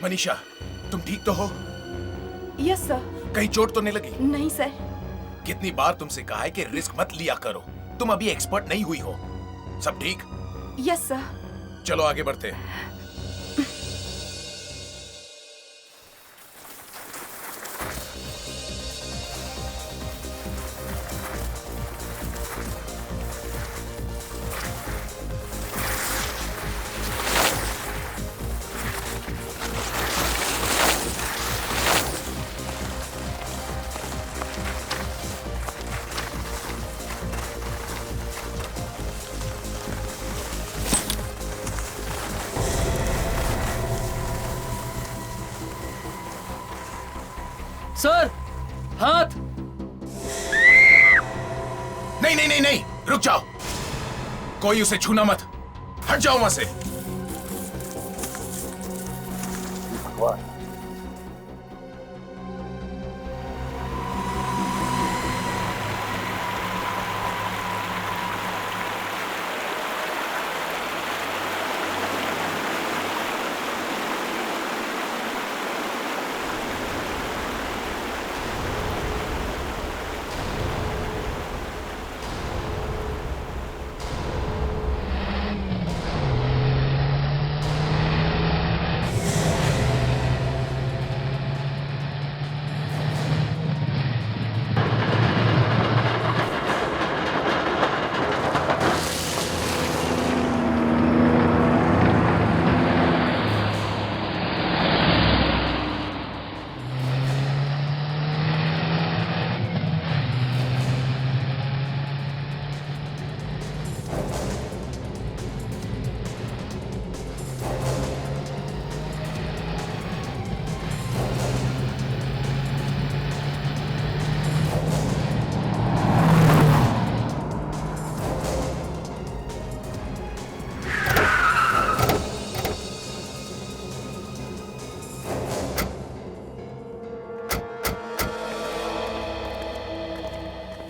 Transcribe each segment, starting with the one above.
मनीषा, तुम ठीक तो हो? Yes sir. कहीं चोट तो नहीं लगी? नहीं सर। कितनी बार तुमसे कहा है कि रिस्क मत लिया करो, तुम अभी एक्सपर्ट नहीं हुई हो। सब ठीक? Yes sir. चलो आगे बढ़ते हैं। सर, हाथ। नहीं नहीं नहीं नहीं, रुक जाओ। कोई उसे छूना मत। हट जाओ वहां से।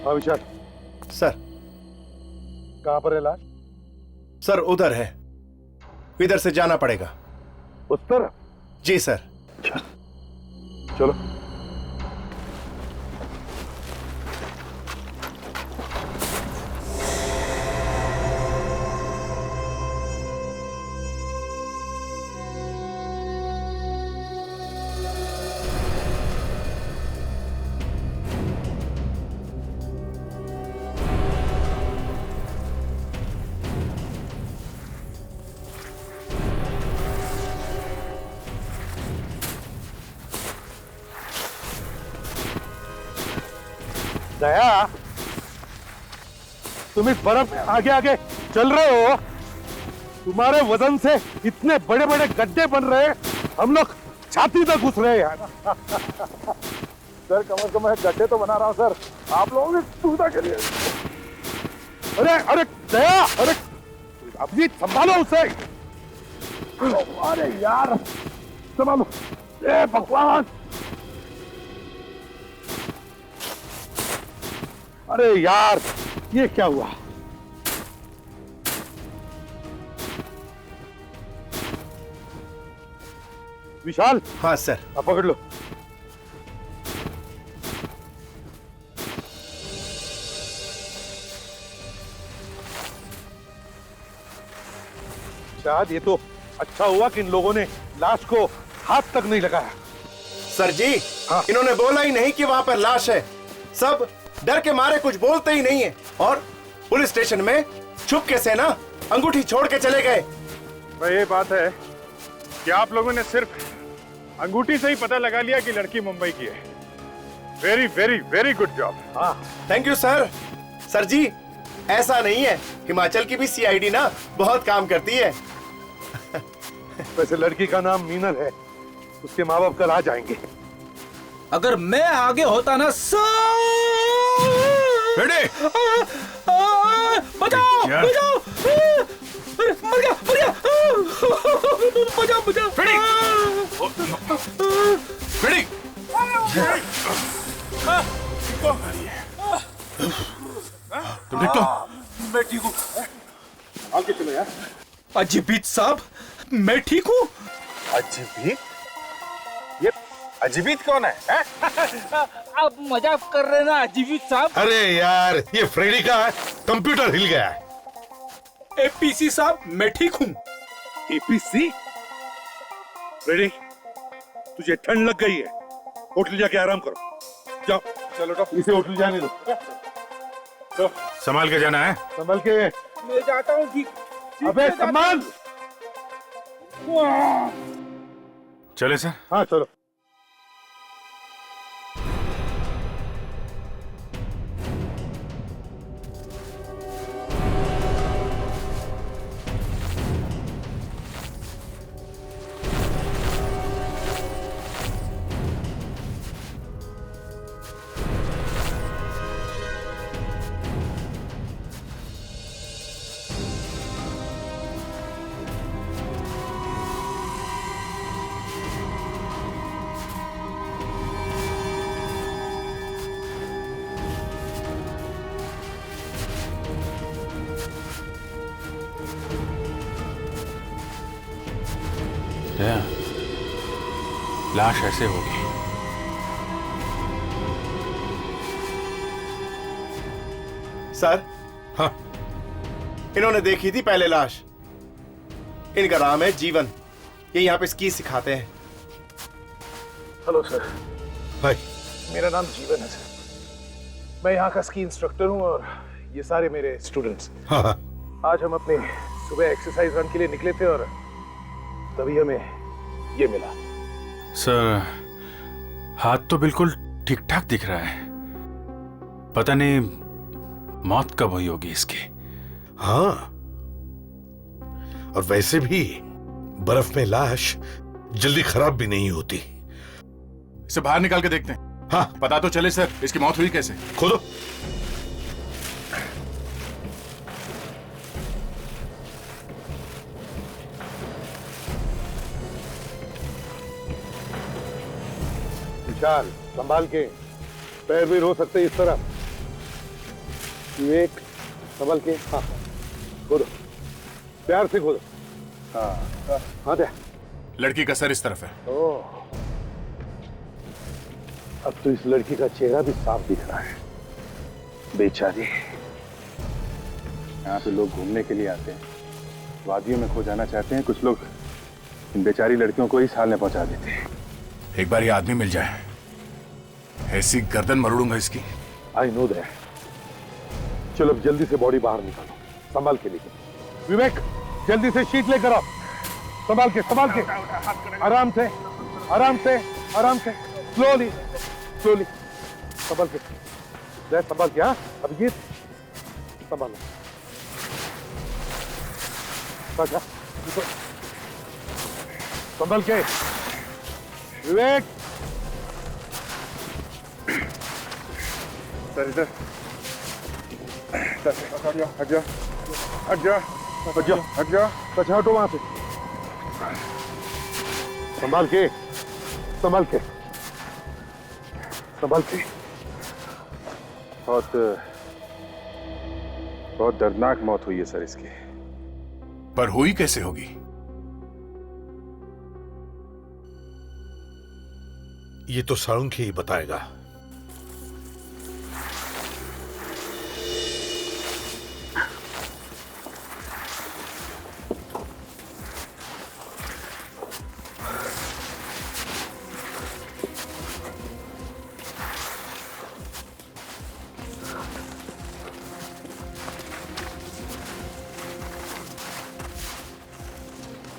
हाँ विशाल। सर। कहाँ पर है लाश? सर उधर है, इधर से जाना पड़ेगा। उस तरफ? जी सर। चलो। दया, तुम इस बर्फ में आगे आगे चल रहे हो, तुम्हारे वजन से इतने बड़े बड़े गड्ढे बन रहे हैं, हम लोग छाती तक घुस रहे हैं यार। सर कम से कम गड्ढे तो बना रहा हूं सर, आप लोगों की सुविधा के लिए। अरे अरे दया, अरे अभी संभालो उसे। अरे यार संभालो। ए भगवान, अरे यार ये क्या हुआ? विशाल। हाँ सर। अब पकड़ लो। शायद ये तो अच्छा हुआ कि इन लोगों ने लाश को हाथ तक नहीं लगाया। सर जी, हाँ। इन्होंने बोला ही नहीं कि वहां पर लाश है। सब डर के मारे कुछ बोलते ही नहीं है और पुलिस स्टेशन में छुप के से ना अंगूठी छोड़ के चले गए। भाई ये बात है कि आप लोगों ने सिर्फ अंगूठी से ही पता लगा लिया कि लड़की मुंबई की है। Very very very good job. हाँ थैंक यू सर। सर जी ऐसा नहीं है, हिमाचल की भी सीआईडी ना बहुत काम करती है। वैसे लड़की का नाम मीनल है, उसके माँ बाप कल आ जाएंगे। अगर मैं आगे होता ना बचाओ बचाओ, मर गया बचाओ बचाओ। तुम ठीक तो? मैं ठीक हूँ। आगे चलो यार। अजीबीत साहब, मैं ठीक हूँ। अजीबीत? अजीबित कौन है? आप मजाक कर रहे हैं ना अजीबित साहब? अरे यार, ये फ्रेडी का कंप्यूटर हिल गया है। एपीसी साहब, मैं ठीक हूँ। एपीसी? फ्रेडी, तुझे ठंड लग गई है, होटल जाके आराम करो। जाओ, चलो डॉक्टर, इसे होटल जाने दो। तो संभाल के जाना है। संभाल के। मैं जाता हूँ। ठीक। अबे संभाल। चले सर। हाँ चलो। लाश ऐसे होगी। सर, हाँ, इन्होंने देखी थी पहले लाश। इनका नाम है जीवन। ये यहाँ पे स्की सिखाते हैं। हेलो सर, भाई मेरा नाम जीवन है सर। मैं यहाँ का स्की इंस्ट्रक्टर हूँ और ये सारे मेरे स्टूडेंट्स। हाँ हाँ। आज हम अपने सुबह एक्सरसाइज रन के लिए निकले थे और तभी हमें ये मिला। सर, हाथ तो बिल्कुल ठीक ठाक दिख रहा है। पता नहीं मौत कब हुई होगी इसकी। हाँ, और वैसे भी बर्फ में लाश जल्दी खराब भी नहीं होती। इसे बाहर निकाल के देखते हैं। हाँ, पता तो चले सर, इसकी मौत हुई कैसे। खोलो। विशाल, संभाल के, पैर भी रो सकते इस तरह। एक संभाल के। हाँ, खोदो, प्यार से खोदो। हाँ हाँ दे। लड़की का सर इस तरफ है। ओह, अब तो इस लड़की का चेहरा भी साफ दिख रहा है। बेचारी। यहाँ पे लोग घूमने के लिए आते हैं, वादियों में खो जाना चाहते हैं। कुछ लोग इन बेचारी लड़कियों को इस हाल में पहुंचा देते हैं। एक बार ये आदमी मिल जाए, ऐसी गर्दन मरोड़ूंगा इसकी। I know that. चलो जल्दी से बॉडी बाहर निकालो, संभाल के लेके। विवेक, जल्दी से शीट लेकर आओ। संभाल के, संभाल के, आराम से, आराम से, आराम से, स्लोली, स्लोली, संभाल के, संभाल के। हाँ, अभिजीत, संभालो। संभाल के, विवेक। सर इधर, हट जाओ, हट जाओ, हट जाओ, हट जाओ, हट जाओ, अच्छा हटो वहां से। संभाल के, संभाल के, संभाल के। बहुत दर्दनाक मौत हुई है सर इसकी। पर हुई कैसे होगी? ये तो साळुंखे ही बताएगा।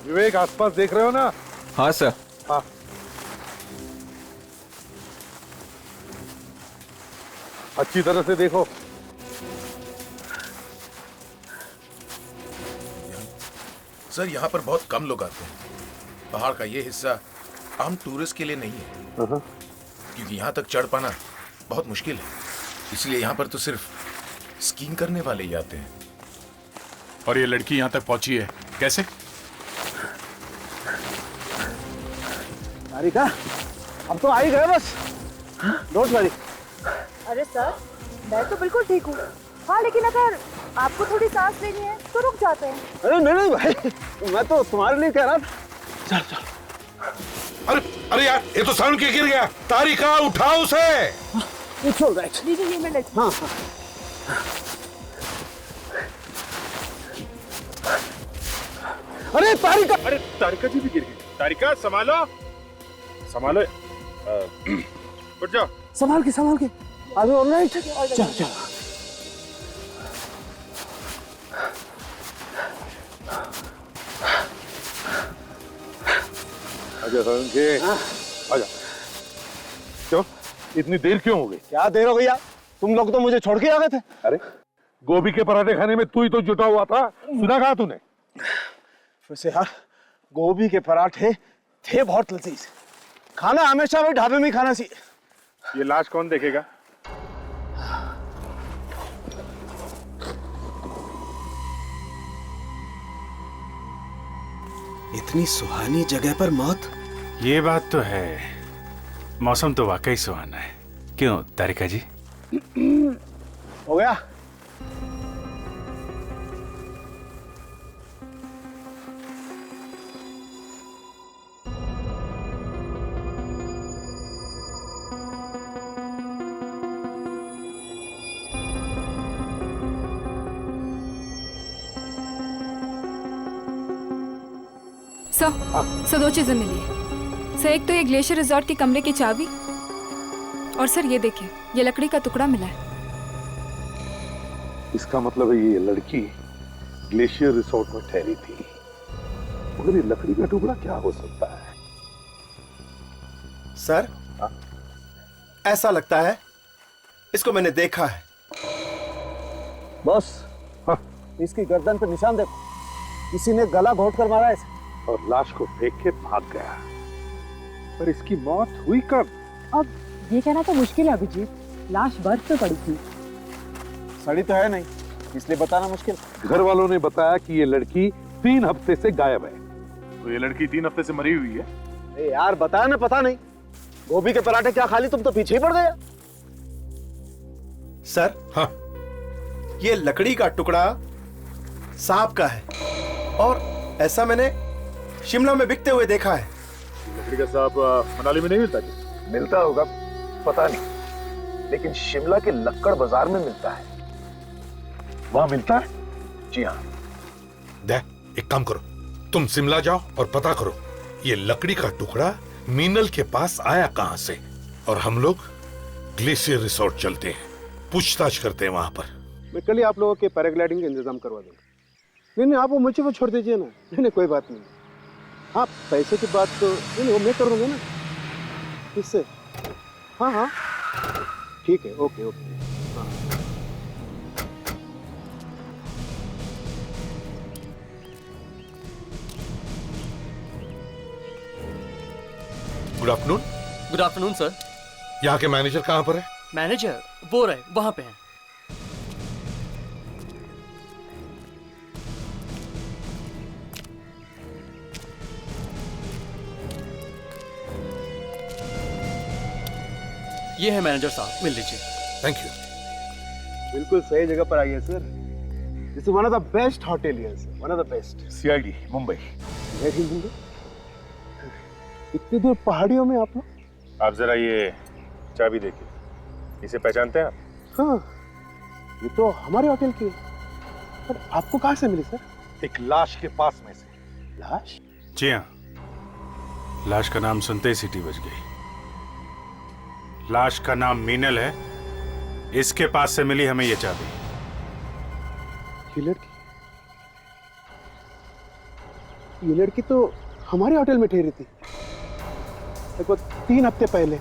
विवेक, आसपास देख रहे हो ना? हाँ सर। हाँ, अच्छी तरह से देखो। सर, यहाँ पर बहुत कम लोग आते हैं। पहाड़ का ये हिस्सा आम टूरिस्ट के लिए नहीं है, क्योंकि यहाँ तक चढ़ पाना बहुत मुश्किल है। इसलिए यहाँ पर तो सिर्फ स्कीइंग करने वाले ही आते हैं। और ये लड़की यहाँ तक पहुंची है कैसे? सारिका, अब तो आ ही गए बस। Don't worry. अरे सर, मैं तो बिल्कुल ठीक हूँ। हाँ, लेकिन अगर आपको थोड़ी सांस लेनी है तो रुक जाते हैं। अरे नहीं नहीं भाई, मैं तो तुम्हारे लिए कह रहा था। चल चल। अरे अरे यार, ये तो सड़क के गिर गया। तारिका, उठाओ उसे। It's all right. दीजिए ये मैं लेती हाँ अरे तारिका, अरे तारिका जी भी गिर गई। तारिका संभालो संभालो, उठ जाओ। संभाल के आगे। ऑल राइट, चल चल। आजा के, आजा। क्यों इतनी देर क्यों हो गई? क्या देर हो गई यार, तुम लोग तो मुझे छोड़ के आ गए थे। अरे गोभी के पराठे खाने में तू ही तो जुटा हुआ था, सुना कहा तूने? वैसे यार गोभी के पराठे थे बहुत लजीज। खाना हमेशा भी ढाबे में ही खाना चाहिए। ये लाश कौन देखेगा? इतनी सुहानी जगह पर मौत। ये बात तो है, मौसम तो वाकई सुहाना है। क्यों तारिका जी? हो गया। सर दो चीजें मिली है सर। एक तो ये ग्लेशियर रिजॉर्ट के कमरे की चाबी, और सर ये देखिए ये लकड़ी का टुकड़ा मिला है। इसका मतलब है ये लड़की ग्लेशियर रिसोर्ट में ठहरी थी, मगर ये लकड़ी का टुकड़ा क्या हो सकता है? सर, ऐसा लगता है इसको मैंने देखा है। बॉस, इसकी गर्दन पे निशान देखो, किसी ने गला घोट कर मारा है और लाश को फेंक के भाग गया। पर इसकी मौत हुई कब? अब ये कहना तो मुश्किल है अभिजीत, लाश बर्फ पे पड़ी थी। सड़ी तो है नहीं, इसलिए बताना मुश्किल। घर वालों ने बताया कि ये लड़की 3 हफ्ते से गायब है। तो ये लड़की 3 हफ्ते से मरी हुई है। ए यार बताया ना, पता नहीं। गोभी के पराठे क्या खा ली, तुम तो पीछे ही पड़ गए। सर, हाँ, ये लकड़ी का टुकड़ा सांप का है, और ऐसा मैंने शिमला में बिकते हुए देखा है। लकड़ी का सांप मनाली में नहीं मिलता क्या? मिलता होगा, पता नहीं, लेकिन शिमला के लक्कड़ बाजार में मिलता है। वहां मिलता है? जी हाँ। एक काम करो, तुम शिमला जाओ और पता करो ये लकड़ी का टुकड़ा मीनल के पास आया कहां से, और हम लोग ग्लेशियर रिसोर्ट चलते हैं, पूछताछ करते हैं वहां पर। मैं कल ही आप लोगों के पैराग्लाइडिंग का इंतजाम करवा दूंगा। नहीं आप वो मुझे वो छोड़ दीजिए ना। नहीं कोई बात नहीं। हाँ पैसे की बात तो नहीं, वो मैं कर दूंगा ना। किससे? हाँ ठीक है, ओके। हाँ। Good afternoon. Good afternoon sir. यहाँ के मैनेजर कहाँ पर है? मैनेजर वो रहे वहां पे हैं। ये है मैनेजर साहब, मिल लीजिए। Thank you. बिल्कुल सही जगह पर आई है sir. This is one of the best hotel here sir, one of the best. CID Mumbai. Mumbai? इतनी दूर पहाड़ियों में आप लोग? आप जरा ये चाबी देखिए, इसे पहचानते हैं आप? हाँ, ये तो हमारे होटल की है। पर आपको कहाँ से मिली सर? एक लाश के पास में से। लाश? जी हाँ, लाश का नाम सुनते ही सीटी बज गई। लाश का नाम मीनल है, इसके पास से मिली हमें ये चाबी। ये लड़की तो हमारे होटल में ठहरी थी लगभग 3 हफ्ते पहले।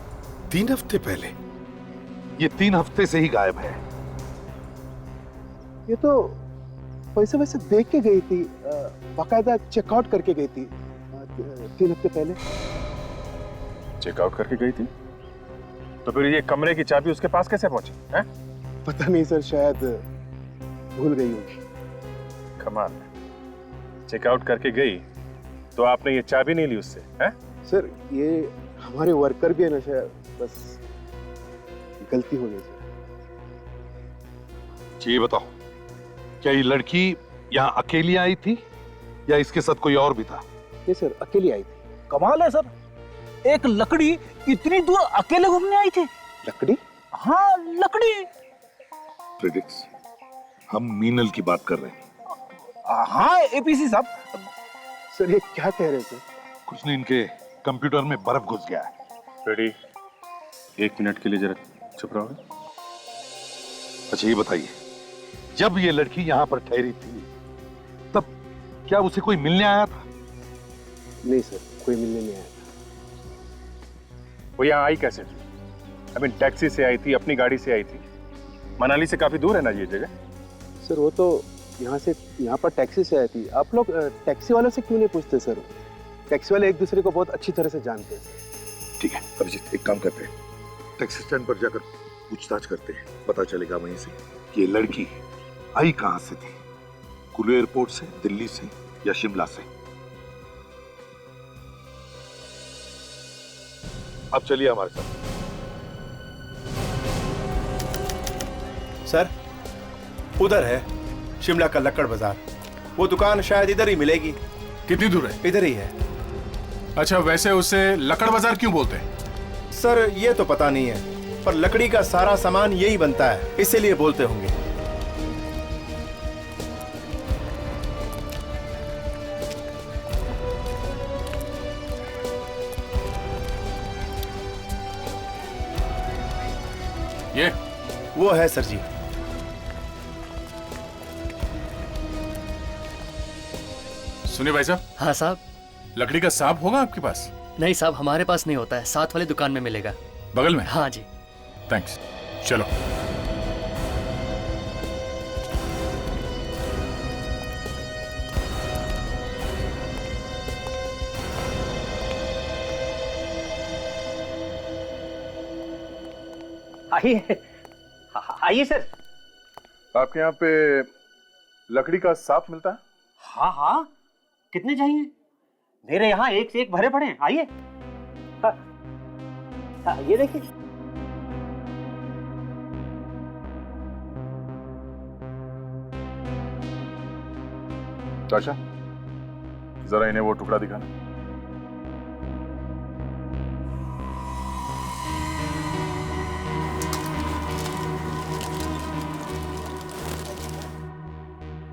3 हफ्ते पहले? ये 3 हफ्ते से ही गायब है। ये तो पैसे वैसे देख के गई थी, बाकायदा चेकआउट करके गई थी 3 हफ्ते पहले। चेकआउट करके गई थी? तो फिर ये कमरे की चाबी उसके पास कैसे पहुंची है? पता नहीं सर, शायद भूल गई होगी। कमाल है, चेकआउट करके गई तो आपने ये चाबी नहीं ली उससे? हैं? सर ये हमारे वर्कर भी है ना, शायद बस गलती हो गई सर। ये बताओ, क्या ये लड़की यहाँ अकेली आई थी या इसके साथ कोई और भी था? नहीं सर, अकेली आई थी। कमाल है सर, एक लकड़ी इतनी दूर अकेले घूमने आई थी। लकड़ी? हाँ लकड़ी। प्रेडिक्स, हम मीनल की बात कर रहे हैं। हाँ एपीसी साहब। सर ये क्या कह रहे थे? कुछ नहीं, इनके कंप्यूटर में बर्फ घुस गया है। रेडी, 1 मिनट के लिए जरा चुप रहो। अच्छा ये बताइए, जब ये लड़की यहाँ पर ठहरी थी तब क्या उसे कोई मिलने आया था? नहीं सर, कोई मिलने नहीं आया था। वो यहाँ आई कैसे? आई मीन टैक्सी से आई थी, अपनी गाड़ी से आई थी? मनाली से काफी दूर है ना ये जगह? सर वो तो यहाँ पर टैक्सी से आई थी। आप लोग टैक्सी वालों से क्यों नहीं पूछते सर? टैक्सी वाले एक दूसरे को बहुत अच्छी तरह से जानते हैं। ठीक है अभिजीत, एक काम करते हैं, टैक्सी स्टैंड पर जाकर पूछताछ करते हैं, पता चलेगा वहीं से कि ये लड़की आई कहां से थी, कुल्लू एयरपोर्ट से, दिल्ली से या शिमला से। अब चलिए हमारे साथ। सर उधर है शिमला का लक्कड़ बाजार, वो दुकान शायद इधर ही मिलेगी। कितनी दूर है? इधर ही है। अच्छा वैसे उसे लकड़ बाजार क्यों बोलते हैं? सर ये तो पता नहीं है, पर लकड़ी का सारा सामान यही बनता है, इसीलिए बोलते होंगे। ये वो है सर जी। सुनिए भाई साहब। हाँ साहब। लकड़ी का सांप होगा आपके पास? नहीं साहब, हमारे पास नहीं होता है, साथ वाली दुकान में मिलेगा। बगल में? हाँ जी। थैंक्स, चलो। आइए आइए सर। आपके यहाँ पे लकड़ी का सांप मिलता है? हाँ हाँ, कितने चाहिए? मेरे यहाँ एक से एक भरे पड़े हैं। आइए। ये देखिए। चाचा जरा इन्हें वो टुकड़ा दिखाना।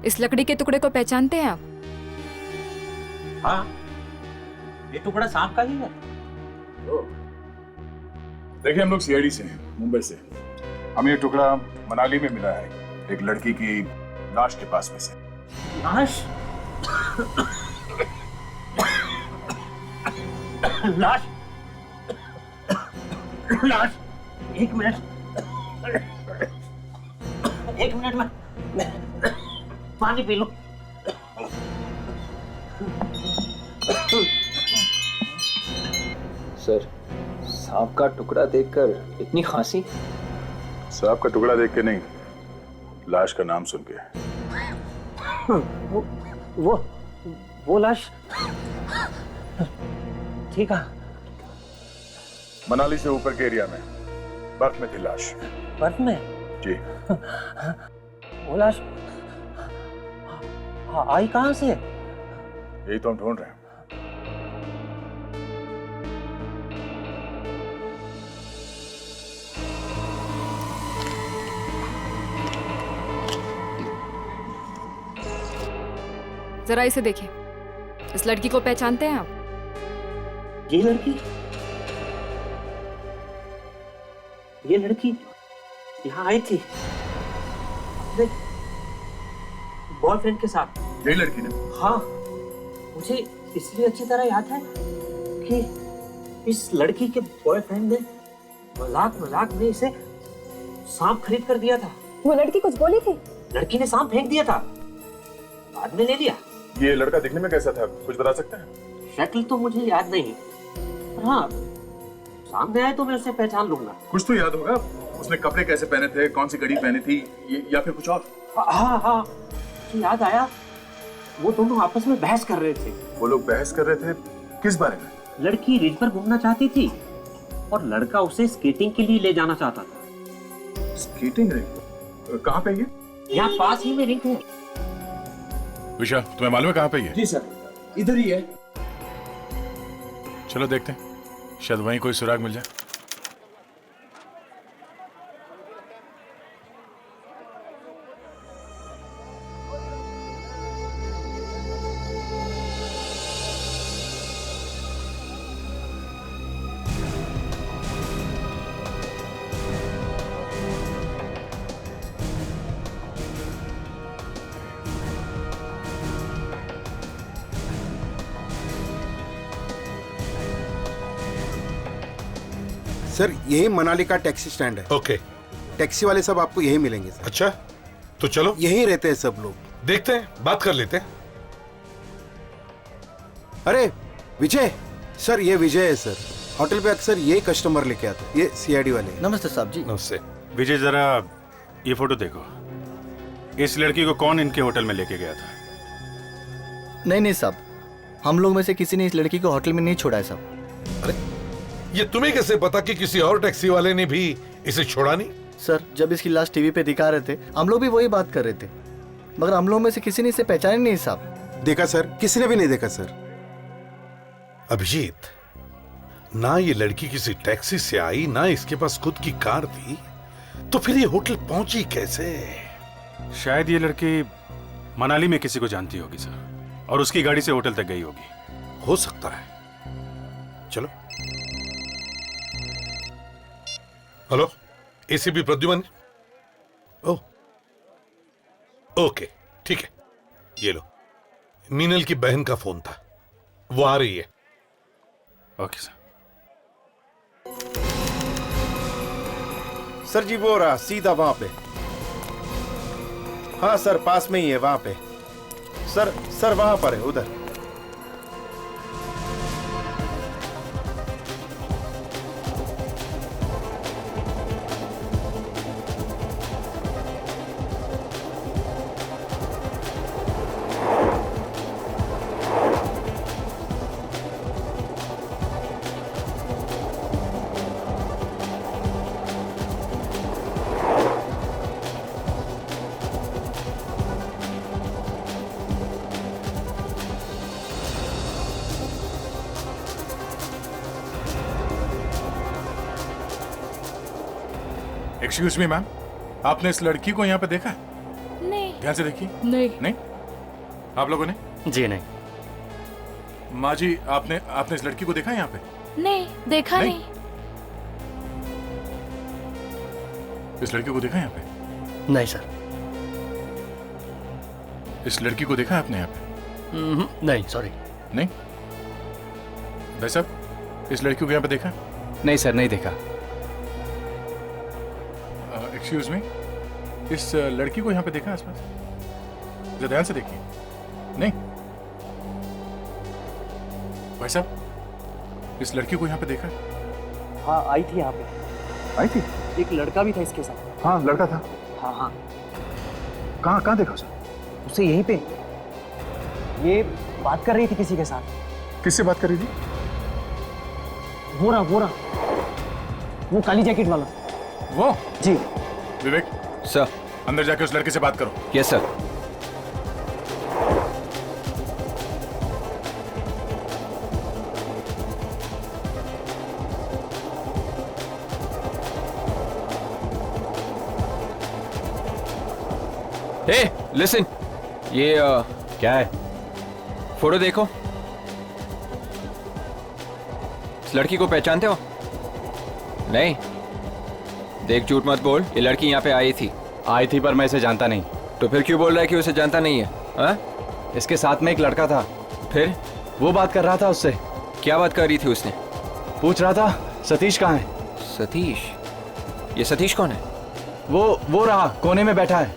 इस लकड़ी के टुकड़े को पहचानते हैं आप? हाँ, ये टुकड़ा सांप का ही है। देखिए हम लोग सीआईडी से हैं, मुंबई से। हमें ये टुकड़ा मनाली में मिला है, एक लड़की की लाश के पास में से। लाश? लाश? लाश? एक मिनट में पानी पी लूं। सर, सांप का टुकड़ा देखकर इतनी खांसी? सांप का टुकड़ा देख के नहीं, लाश का नाम सुन के। वो लाश ठीक है। मनाली से ऊपर के एरिया में बर्फ में थी लाश। बर्फ में? जी। वो लाश आई कहां से? यही तो हम ढूंढ रहे हैं। जरा इसे देखिए, इस लड़की को पहचानते हैं आप? ये लड़की यहाँ आई थी बॉयफ्रेंड के साथ। यही लड़की ने? हाँ, मुझे इसलिए अच्छी तरह याद है कि इस लड़की के बॉयफ्रेंड ने मजाक में इसे सांप खरीद कर दिया था। वो लड़की कुछ बोली थी? लड़की ने सांप फेंक दिया था, बाद में ले लिया। ये लड़का दिखने में कैसा था, कुछ बता सकते हैं? शक्ल तो मुझे याद नहीं, पर हाँ सामने आए तो मैं उसे पहचान लूंगा। कुछ तो याद होगा, उसने कपड़े कैसे पहने थे, कौन सी घड़ी पहनी थी, या फिर कुछ और? हाँ, मुझे याद आया, वो दोनों आपस में बहस कर रहे थे। वो लोग बहस कर रहे थे किस बारे में? लड़की रिज पर घूमना चाहती थी और लड़का उसे स्केटिंग के लिए ले जाना चाहता था। Skating ring? कहाँ पे ये? यहाँ पास ही में रिंग है। विशा, तुम्हें मालूम है कहाँ पे ये? जी सर, इधर ही है। चलो देखते हैं। शायद वहीं कोई सुराग मिल जाए। सर यही मनाली का टैक्सी स्टैंड है। ओके। टैक्सी वाले सब आपको यही मिलेंगे सर। अच्छा, तो चलो यही रहते हैं सब लोग। देखते हैं, बात कर लेते हैं। अरे विजय सर, ये विजय है सर। होटल पे अक्सर ये कस्टमर लेके आते, ये सीआईडी वाले। नमस्ते साहब जी। नमस्ते। विजय जरा ये फोटो देखो। इस लड़की को कौन इनके होटल में लेके गया था? नहीं साहब, हम लोग में से किसी ने इस लड़की को होटल में नहीं छोड़ा है साहब। अरे ये तुम्हें कैसे पता कि किसी और टैक्सी वाले ने भी इसे छोड़ा नहीं? सर जब इसकी लाश टीवी पे दिखा रहे थे हम लोग भी वही बात कर रहे थे, मगर हम लोग में से किसी ने इसे पहचाने नहीं साहब। देखा सर, किसी ने भी नहीं देखा सर। अभिजीत, ना ये लड़की किसी टैक्सी से आई, ना इसके पास खुद की कार थी, तो फिर ये होटल पहुंची कैसे? शायद ये लड़की मनाली में किसी को जानती होगी सर, और उसकी गाड़ी से होटल तक गई होगी। हो सकता है। चलो। Hello, ACP Pradyuman. Oh, okay, ठीक है। ये लो, मीनल की बहन का फोन था, वो आ रही है। Okay sir. सर जी वो रहा सीधा वहां पे। हाँ सर, पास में ही है वहां पे। सर वहां पर है, उधर। एक्सक्यूज मी मैम, आपने इस लड़की को यहाँ पे देखा है? नहीं। ध्यान से देखिए। नहीं। आप लोगों ने? जी नहीं। माँ जी, आपने इस लड़की को देखा है यहाँ पे? नहीं, देखा नहीं। इस लड़की को देखा है यहाँ पे? नहीं सर। इस लड़की को देखा है आपने यहाँ पे? नहीं, सॉरी। नहीं? भाई साहब, इस लड़की को यहाँ पे देखा? नहीं सर, नहीं देखा। एक्सक्यूज मी, इस लड़की को यहाँ पे देखा आसपास? जरा ध्यान से देखिए। नहीं? भाई साहब, इस लड़की को यहाँ पे देखा? हाँ, आई थी यहाँ पे। आई थी? एक लड़का भी था इसके साथ। हाँ, लड़का था। हाँ। कहाँ देखा उसे? उसे यहीं पे, ये बात कर रही थी किसी के साथ। किससे बात कर रही थी? वो रहा, वो काली जैकेट वाला। वो? जी। विवेक सर। अंदर जाके उस लड़के से बात करो। Yes sir. हे लिसन, ये क्या है? फोटो देखो। इस लड़की को पहचानते हो? नहीं। देख, झूठ मत बोल, ये लड़की यहाँ पे आई थी पर मैं इसे जानता नहीं। तो फिर क्यों बोल रहा है कि उसे जानता नहीं है? हा? इसके साथ में एक लड़का था। फिर वो बात कर रहा था उससे। क्या बात कर रही थी उसने? पूछ रहा था सतीश कहाँ है। सतीश? ये सतीश कौन है? वो रहा, कोने में बैठा है।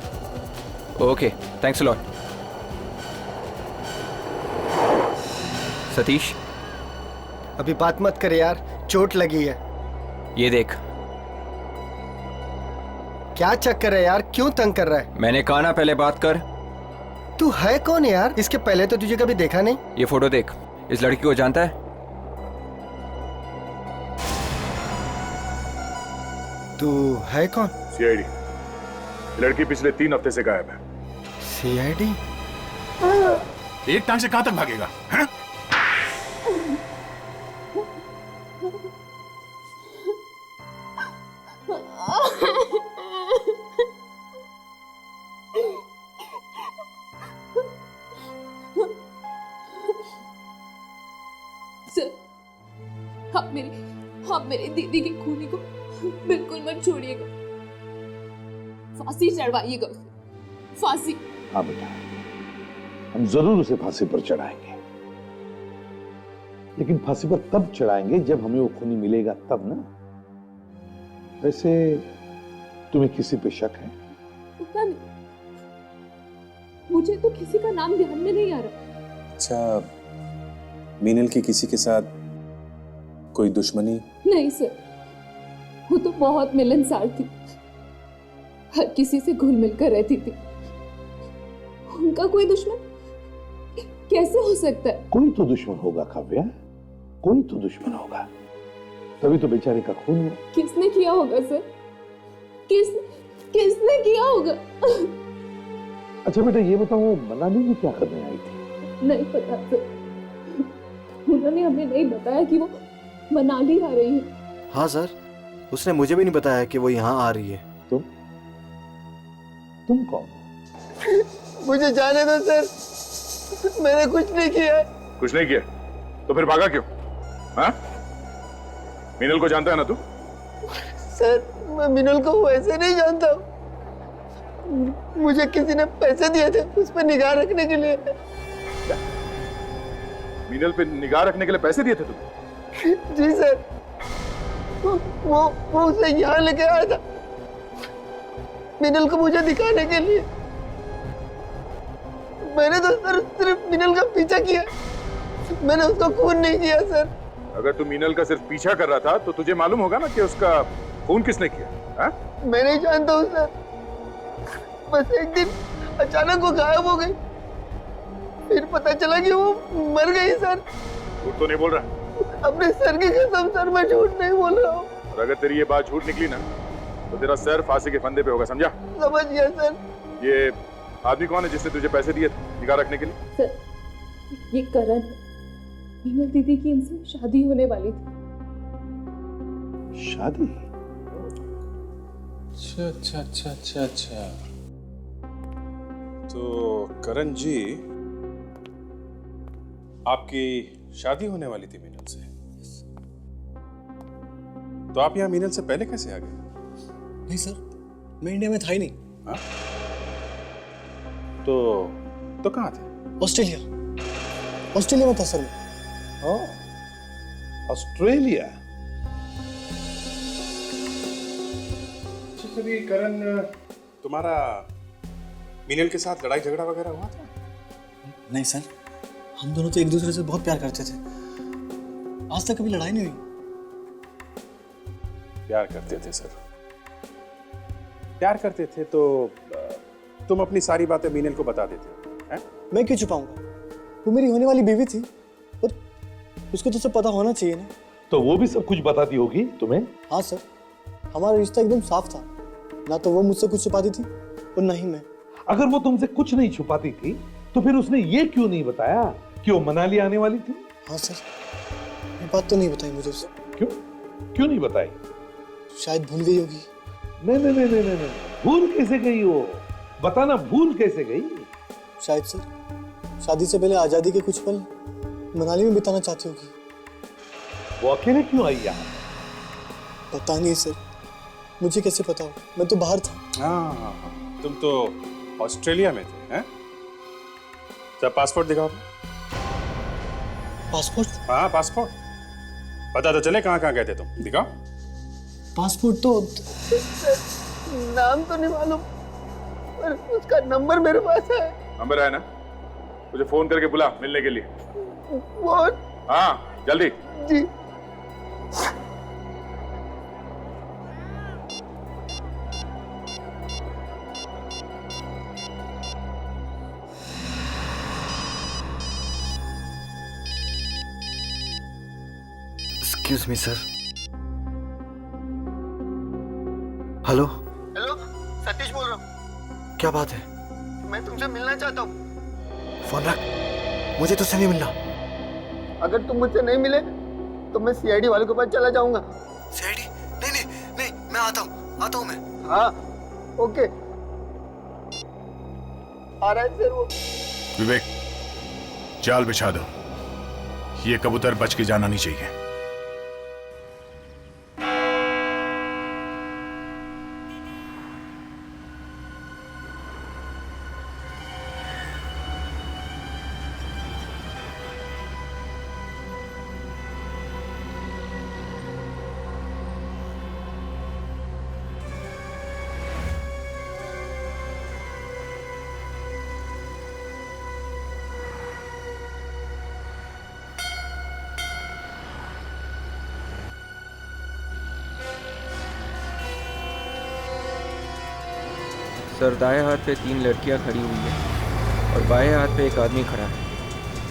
Okay, thanks a lot. Satish, अभी बात मत कर यार, चोट लगी है। ये देख। क्या चक्कर है यार, क्यों तंग कर रहा है? मैंने कहा ना पहले बात कर। तू है कौन यार? इसके पहले तो तुझे कभी देखा नहीं। ये फोटो देख, इस लड़की को जानता है? तू है कौन? सीआईडी। लड़की पिछले 3 हफ्ते से गायब है। सीआईडी? एक टांग से कहां तक भागेगा? हैं? आप मेरी दीदी की खूनी को बिल्कुल मत छोड़िएगा, फांसी चढ़वाइएगा उसे, फांसी। हाँ बेटा, हम जरूर उसे फांसी पर चढ़ाएंगे, लेकिन फांसी पर तब चढ़ाएंगे जब हमें वो खूनी मिलेगा तब ना। वैसे तुम्हें किसी पे शक है? पता नहीं, मुझे तो किसी का नाम ध्यान में नहीं आ रहा। अच्छा, मीनल की किसी के साथ कोई दुश्मनी? नहीं सर, वो तो बहुत मिलनसार थी, हर किसी से घुल मिलकर रहती थी। उनका कोई दुश्मन कैसे हो सकता है? कोई तो दुश्मन होगा काव्या, कोई तो दुश्मन होगा, तभी तो बेचारे का खून हुआ। किसने किया होगा सर? किसने किया होगा? अच्छा बेटा ये बताओ, वो मनाली में क्या करने आई थी? नहीं पता सर, उन्होंने हमें नहीं बताया कि वो मनाली आ रही है। हाँ सर, उसने मुझे भी नहीं बताया कि वो यहाँ आ रही है। तुम कौन? मुझे जाने दो सर, मैंने कुछ नहीं किया। कुछ नहीं किया तो फिर भागा क्यों? हाँ? मीनल को जानता है ना तू? सर मैं मीनल को वैसे नहीं जानता, मुझे किसी ने पैसे दिए थे उस पर निगाह रखने के लिए। मीनल पे निगाह रखने के लिए पैसे दिए थे तुम? जी सर, वो उसे यहाँ लेके आया था मीनल को मुझे दिखाने के लिए। मैंने तो सर सिर्फ मीनल का पीछा किया, मैंने उसको खून नहीं किया सर। अगर तू मीनल का सिर्फ पीछा कर रहा था तो तुझे मालूम होगा ना कि उसका खून किसने किया? हाँ? मैं नहीं जानता हूँ सर, बस एक दिन अचानक वो गायब हो गई, फिर पता चला कि वो मर गई सर। झूठ तो नहीं बोल रहा? अपने सर की कसम सर, मैं झूठ नहीं बोल रहा हूँ। और अगर तेरी ये बात झूठ निकली ना तो तेरा सर फांसी के फंदे पे होगा, समझा? समझ गया सर। ये आदमी कौन है जिसने तुझे पैसे दिए निगाह रखने के लिए? सर ये करण है, मीनल दीदी की इनसे शादी होने वाली थी। शादी? अच्छा। तो करण जी, आपकी शादी होने वाली थी मीनल से, तो आप यहाँ मीनल से पहले कैसे आ गए? नहीं सर, मैं इंडिया में था ही नहीं। हाँ? तो कहाँ थे? ऑस्ट्रेलिया में था सर मैं। ऑस्ट्रेलिया? कभी करण तुम्हारा मीनल के साथ लड़ाई झगड़ा वगैरह हुआ था? नहीं सर, हम दोनों तो एक दूसरे से बहुत प्यार करते थे, आज तक कभी लड़ाई नहीं हुई। प्यार करते थे सर, प्यार करते थे तो तुम अपनी सारी बातें मीनल को बता देते हैं? मैं क्यों छुपाऊंगा, वो मेरी होने वाली बीवी थी और उसको तो सब पता होना चाहिए ना। तो वो भी सब कुछ बताती होगी तुम्हें? हाँ सर, हमारा रिश्ता एकदम साफ था, ना तो वो मुझसे कुछ छुपाती थी और ना ही मैं। अगर वो तुमसे कुछ नहीं छुपाती थी तो फिर उसने ये क्यों नहीं बताया कि वो मनाली आने वाली थी? हाँ सर, ये बात तो नहीं बताई मुझे उससे। क्यों नहीं बताई? शायद भूल गई होगी। नहीं, भूल कैसे गई वो? बताना, भूल कैसे गई? शायद सर, शादी से पहले आजादी के कुछ पल मनाली में बिताना चाहती होगी। वो अकेले क्यों आई यहाँ? पता नहीं सर, मुझे कैसे पता हो, मैं तो बाहर था। हाँ, तुम तो ऑस्ट्रेलिया में थे, हैं? जब पासपोर्ट दिखाओ। पासपोर्ट? हाँ पासपोर्ट, पता तो चले कहाँ कहाँ गए थे तुम, दिखाओ। पासपोर्ट तो नाम तो नहीं मालूम, पर उसका नंबर मेरे पास है। नंबर है ना? मुझे फोन करके बुला मिलने के लिए। फोन? हाँ जल्दी। जी। Excuse me sir. Hello Satish बोल रहा हूँ। क्या बात है? मैं तुमसे मिलना चाहता हूँ। फोन रख, मुझे तुझसे नहीं मिलना। अगर तुम मुझसे नहीं मिले तो मैं सीआईडी वाले के पास चला जाऊंगा। सीआईडी? नहीं, मैं आता हूँ मैं। हाँ ओके, आ रहा है सर वो। विवेक, जाल बिछा दो, ये कबूतर बच के जाना नहीं चाहिए। सर, दाएं हाथ पे 3 लड़कियां खड़ी हुई है और बाएं हाथ पे एक आदमी खड़ा है।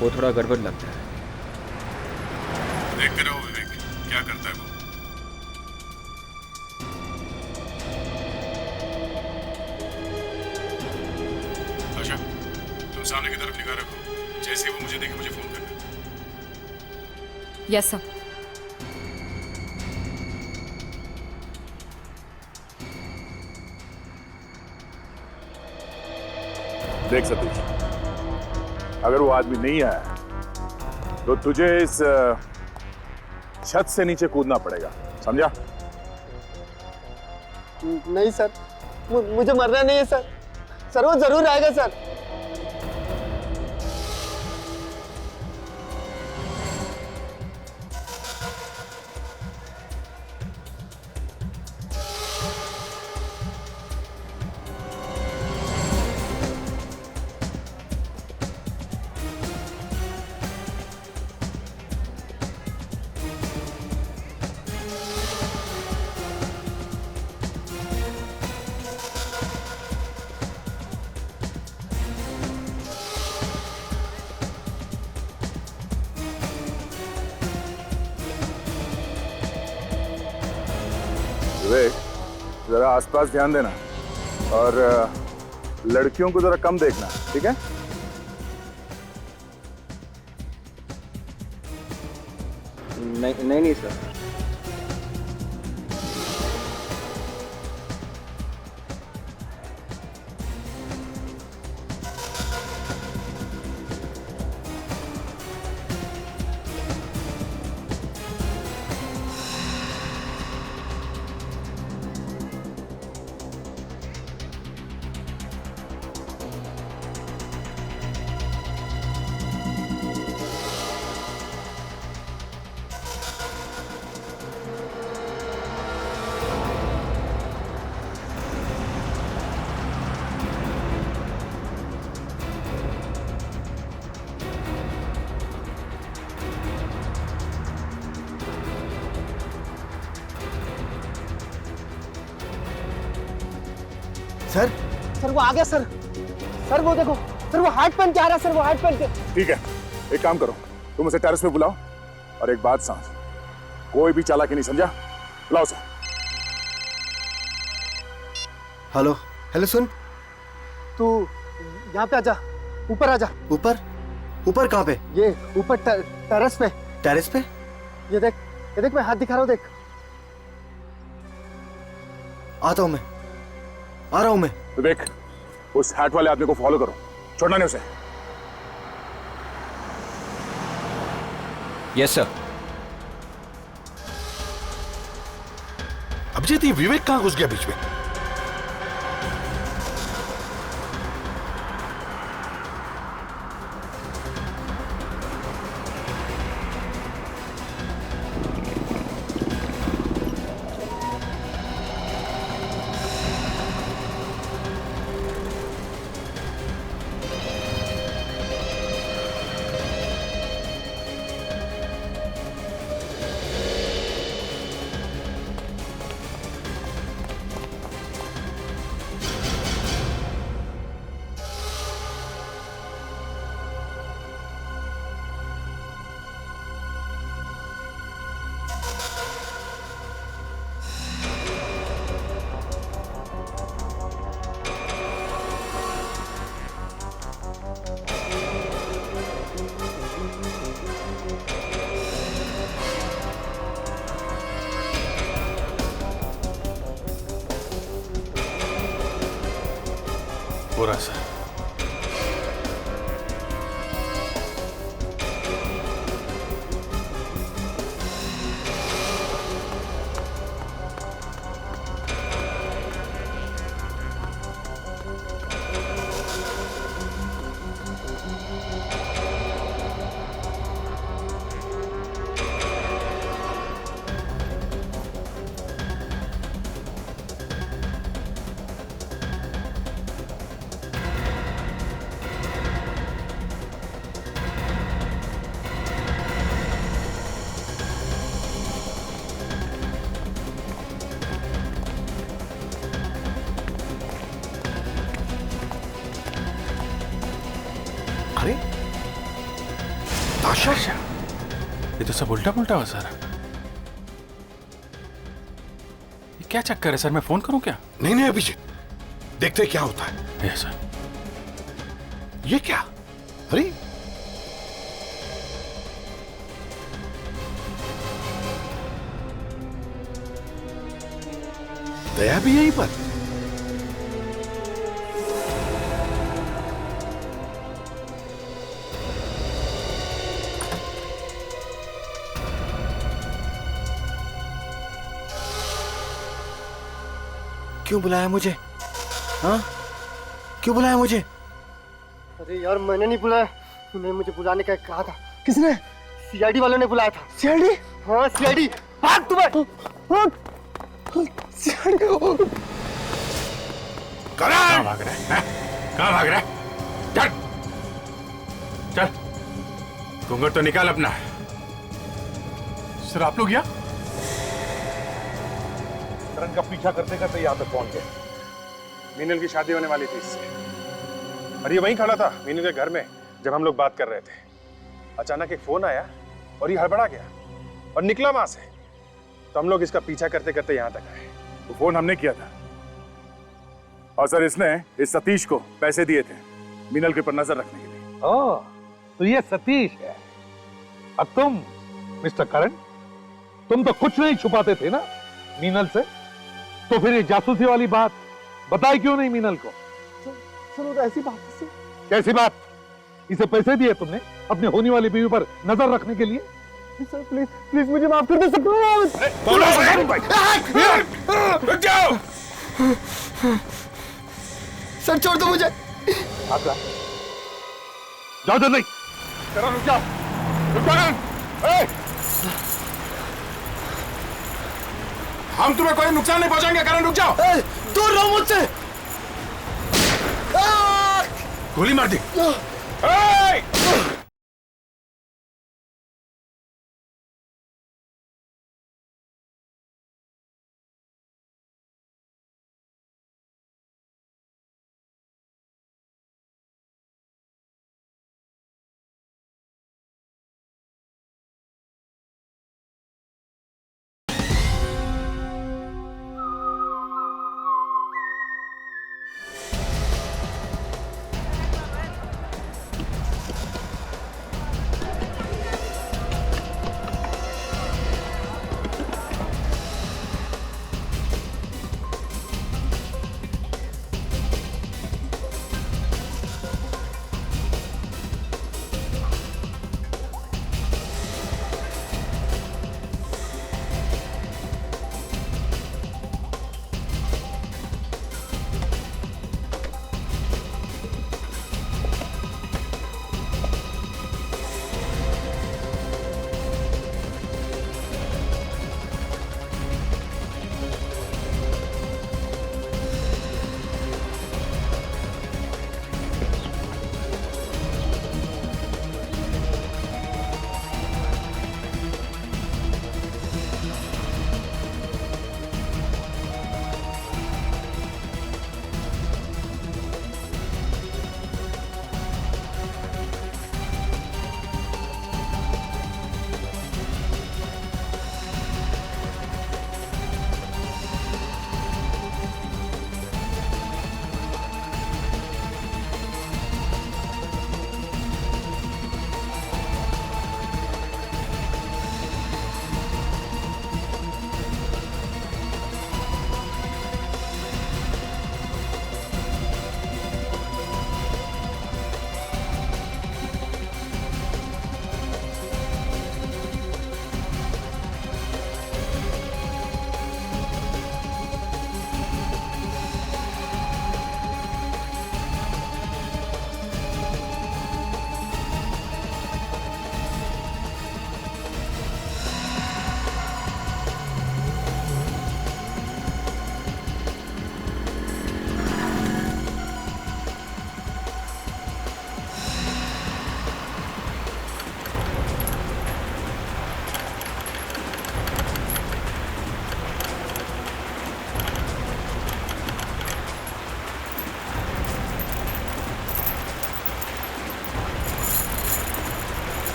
वो थोड़ा गड़बड़ लगता है। देख कर रहो विवेक, क्या करता है वो। आशा, तुम सामने की तरफ निगाह रखो। जैसे ही वो मुझे देखे मुझे फोन करना। Yes sir. देख सतीश, अगर वो आदमी नहीं आया तो तुझे इस छत से नीचे कूदना पड़ेगा, समझा? नहीं सर, मुझे मरना नहीं है सर। सर वो जरूर आएगा सर। विवेक, जरा आसपास ध्यान देना और लड़कियों को जरा कम देखना, ठीक है? नहीं सर। सर सर वो आ गया सर। सर वो देखो सर, वो हार्ट पहन के आ रहा है सर। वो हार्ट पहन के। ठीक है, एक काम करो, तुम उसे टेरेस पे बुलाओ और एक बात समझ, कोई भी चालाकी नहीं, समझा? बुलाओ उसे। हेलो हेलो, सुन, तू यहाँ पे आजा, ऊपर आजा। ऊपर? ऊपर कहाँ पे? ये ऊपर टेरेस पे। टेरेस पे? ये देख मैं हाथ दिखा रहा हूँ, देख। आता हूँ मैं, आ रहा हूँ मैं। विवेक, उस हैट वाले आदमी को फॉलो करो, छोड़ना नहीं उसे। Yes sir. अभिजीत, ये विवेक कहाँ घुस गया बीच में? हो रहा सर। अरे ताशा, ये तो सब उल्टा पुल्टा हुआ सर। ये क्या चक्कर है सर, मैं फोन करूं क्या? नहीं नहीं अभिजीत, देखते क्या होता है। Yes sir. ये क्या? अरे दया भी यहीं पर। क्यों बुलाया मुझे? हाँ, क्यों बुलाया मुझे? अरे यार मैंने नहीं बुलाया, तूने मुझे बुलाने का कहा था। किसने? सीआईडी वालों ने बुलाया था। सीआईडी? हाँ सीआईडी। भाग तुम्हें। सीआईडी। कहाँ भाग रहा है? कहाँ भाग रहा है? चल चल, घूंघट तो निकाल अपना। सर आप लोग यहाँ? करण का पीछा करते करते यहाँ तक पहुंच गए। मीनल की शादी होने वाली थी इससे, और ये वहीं खड़ा था मीनल के घर में जब हम लोग बात कर रहे थे। अचानक एक फोन आया और ये हड़बड़ा गया और निकला वहां से। तो हम लोग इसका पीछा करते करते यहाँ तक आए। तो फोन हमने किया था, और सर इसने इस सतीश को पैसे दिए थे मीनल के पर नजर रखने के लिए। ओह, तो ये सतीश है। अब तुम मिस्टर करण, तुम तो कुछ नहीं छुपाते थे ना मीनल से, तो फिर ये जासूसी वाली बात बताई क्यों नहीं मीनल को? सुनो तो ऐसी बात है। कैसी बात? इसे पैसे दिए तुमने अपनी होने वाली बीवी पर नजर रखने के लिए? सर प्लीज प्लीज मुझे माफ कर दे सर। रुक जाओ। सर छोड़ दो मुझे। जाओ जल्दी। करण रुक जाओ, रुक जाओ करण। हम तुम्हें कोई नुकसान नहीं पहुंचाएंगे करण, रुक जाओ। दूर रहो मुझसे। गोली मार दी।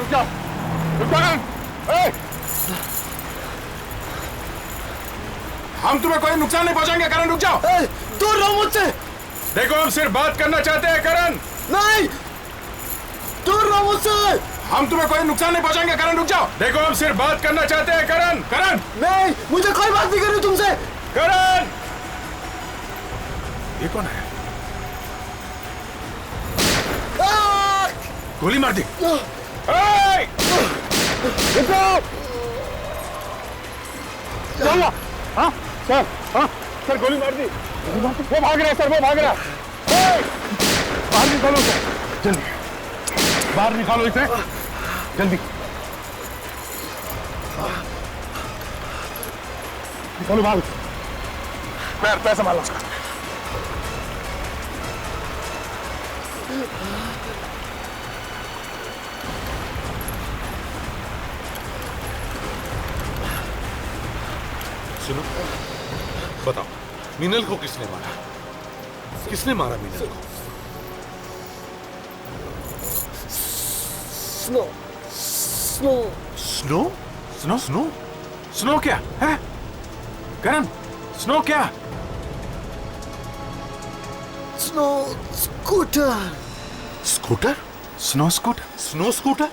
रुक जाओ, रुक जाओ। हम तुम्हें कोई नुकसान नहीं पहुंचाएंगे करण, रुक जाओ। दूर रहो मुझसे। देखो हम सिर्फ बात करना चाहते हैं करण। नहीं, दूर रहो मुझसे। हम तुम्हें कोई नुकसान नहीं पहुंचाएंगे करण, रुक जाओ। देखो हम सिर्फ बात करना चाहते हैं करण। करण नहीं, मुझे कोई बात नहीं करनी तुमसे। करण, ये कौन है? गोली मार दी। हाँ सर, हाँ सर, गोली मार दी। वो भाग रहा है सर, वो भाग रहा है। बाहर निकालो सर, जल्दी बाहर निकालो इसे, जल्दी निकालो बाहर। पैर संभालो उसका। सुनो, बताओ मीनल को किसने मारा? किसने मारा मीनल को? Snow snow snow snow snow snow क्या है करण? स्नो क्या? Snow scooter. Scooter? Snow scooter? Snow scooter?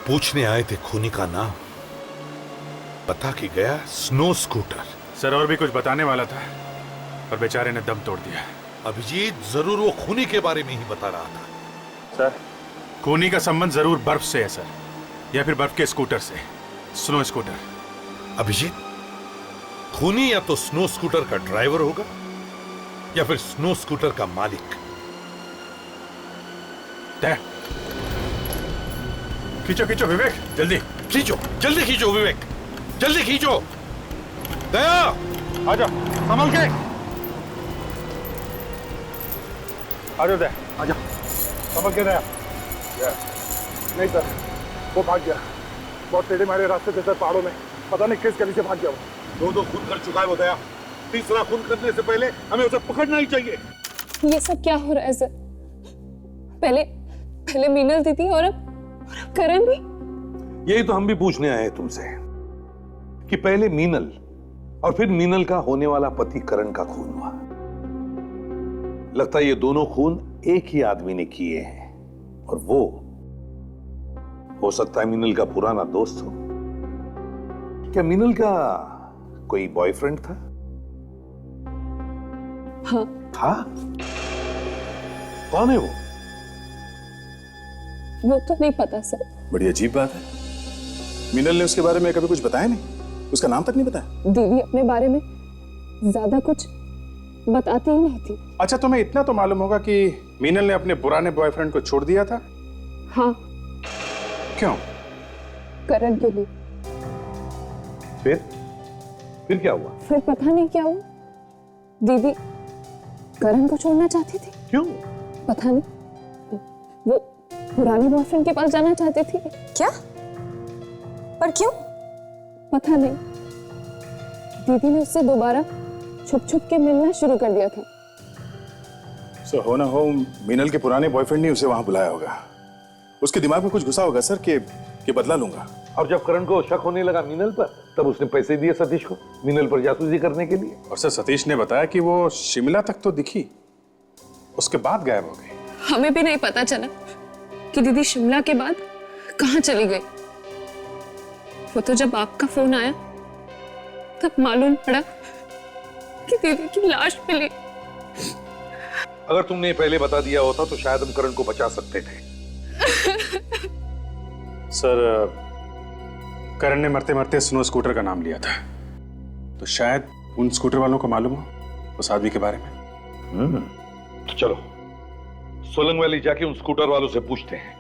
पूछने आए थे खूनी का नाम, बता के गया स्नो स्कूटर। सर और भी कुछ बताने वाला था और बेचारे ने दम तोड़ दिया। अभिजीत जरूर वो खूनी के बारे में ही बता रहा था। सर, खूनी का संबंध जरूर बर्फ से है सर, या फिर बर्फ के स्कूटर से, स्नो स्कूटर। अभिजीत, खूनी या तो स्नो स्कूटर का ड्राइवर होगा या फिर स्नो स्कूटर का मालिक। खींचो खींचो विवेक, जल्दी खींचो, जल्दी खींचो विवेक, जल्दी खींचो। दया, आजा, संभल के आजा। दया, आजा, संभल के दया। नहीं सर, वो भाग गया। बहुत टेढ़े मेढ़े रास्ते थे सर, पहाड़ों में, पता नहीं किस गली से भाग गया वो। दो खून कर चुका है वो दया। तीसरा खून करने से पहले हमें उसे पकड़ना ही चाहिए। ये सब क्या हो रहा है सर? पहले मीनल दीदी और अब करण भी। यही तो हम भी पूछने आए हैं तुमसे कि पहले मीनल और फिर मीनल का होने वाला पति करण का खून हुआ। लगता है ये दोनों खून एक ही आदमी ने किए हैं, और वो हो सकता है मीनल का पुराना दोस्त हो। क्या मीनल का कोई बॉयफ्रेंड था? हाँ। था? कौन है वो तो नहीं पता सर। बड़ी अजीब बात है, मीनल ने उसके बारे में कभी कुछ बताया नहीं, उसका नाम तक नहीं बताया। दीदी अपने बारे में ज्यादा कुछ बताती ही नहीं थी। अच्छा, तुम्हें इतना तो मालूम होगा कि मीनल ने अपने पुराने बॉयफ्रेंड को छोड़ दिया था? हाँ। क्यों? करण के लिए। फिर क्या हुआ? फिर पता नहीं क्या हुआ, दीदी करण को छोड़ना चाहती थी। क्यों? पता नहीं, वो पुराने बॉयफ्रेंड के पास जाना चाहती थी। क्या? पर क्यों? पता नहीं, दीदी ने उससे दोबारा छुप छुप के मिलना शुरू कर दिया था। सो हो ना हो मीनल के पुराने बॉयफ्रेंड ने उसे वहां बुलाया होगा। उसके दिमाग में कुछ घुसा होगा सर कि बदला लूंगा। और जब करण को शक होने लगा मीनल पर, तब उसने पैसे दिए सतीश को मीनल पर जासूसी करने के लिए। और सर सतीश ने बताया कि वो शिमला तक तो दिखी, उसके बाद गायब हो गई। हमें भी नहीं पता चला कि दीदी शिमला के बाद कहाँ चली गई। वो तो जब आपका फोन आया तब मालूम पड़ा कि दीदी की लाश मिली। अगर तुमने पहले बता दिया होता तो शायद हम करण को बचा सकते थे। सर, करण ने मरते मरते स्नो स्कूटर का नाम लिया था, तो शायद उन स्कूटर वालों को मालूम हो उस आदमी के बारे में। तो चलो सोलंग वैली जाके उन स्कूटर वालों से पूछते हैं।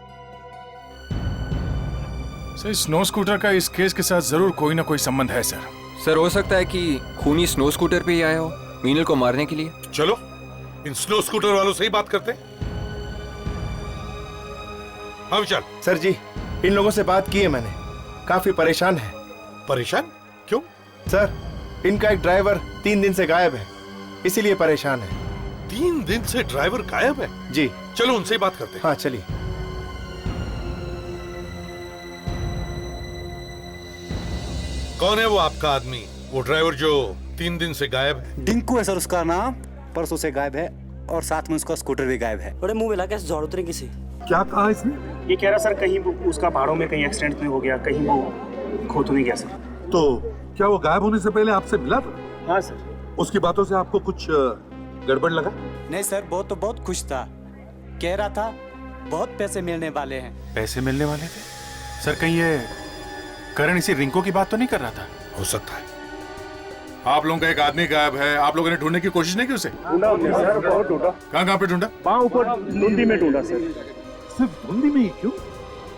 सर, स्नो स्कूटर का इस केस के साथ जरूर कोई ना कोई संबंध है सर। सर, हो सकता है कि खूनी स्नो स्कूटर पे ही आया हो मीनल को मारने के लिए। चलो इन स्नो स्कूटर वालों से ही बात करते हैं। हाँ विशाल। सर जी, इन लोगों से बात की है मैंने, काफी परेशान है। परेशान? क्यों? सर, इनका एक ड्राइवर 3 दिन से गायब है, इसीलिए परेशान है। 3 दिन से ड्राइवर गायब है? जी। चलो उनसे ही बात करते हैं। हाँ चलिए। कौन है वो आपका आदमी, वो ड्राइवर जो 3 दिन से गायब है? डिंकू है सर उसका नाम, परसों से गायब है और साथ में उसका स्कूटर भी गायब है। बड़े मुंह मिला के झाड़ उतरे किसी। क्या कहा इसने? ये कह रहा सर कहीं उसका पहाड़ों में कहीं एक्सीडेंट में हो गया, कहीं वो खो तो नहीं गया सर। तो क्या वो गायब होने से पहले आपसे मिला था? हाँ सर। उसकी बातों से आपको कुछ गड़बड़ लगा? नहीं सर, वो तो बहुत खुश था, कह रहा था बहुत पैसे मिलने वाले हैं। पैसे मिलने वाले थे? सर कहीं ये करण इसी रिंको की बात तो नहीं कर रहा था? हो सकता है। आप लोगों का एक आदमी गायब है, आप लोगों ने ढूंढने की कोशिश नहीं की उसे? ढूंढा हमने सर, बहुत ढूंढा। कहाँ पे ढूंढा? वहाँ ऊपर धुंधी में ढूंढा सर। सिर्फ धुंधी में ही क्यों?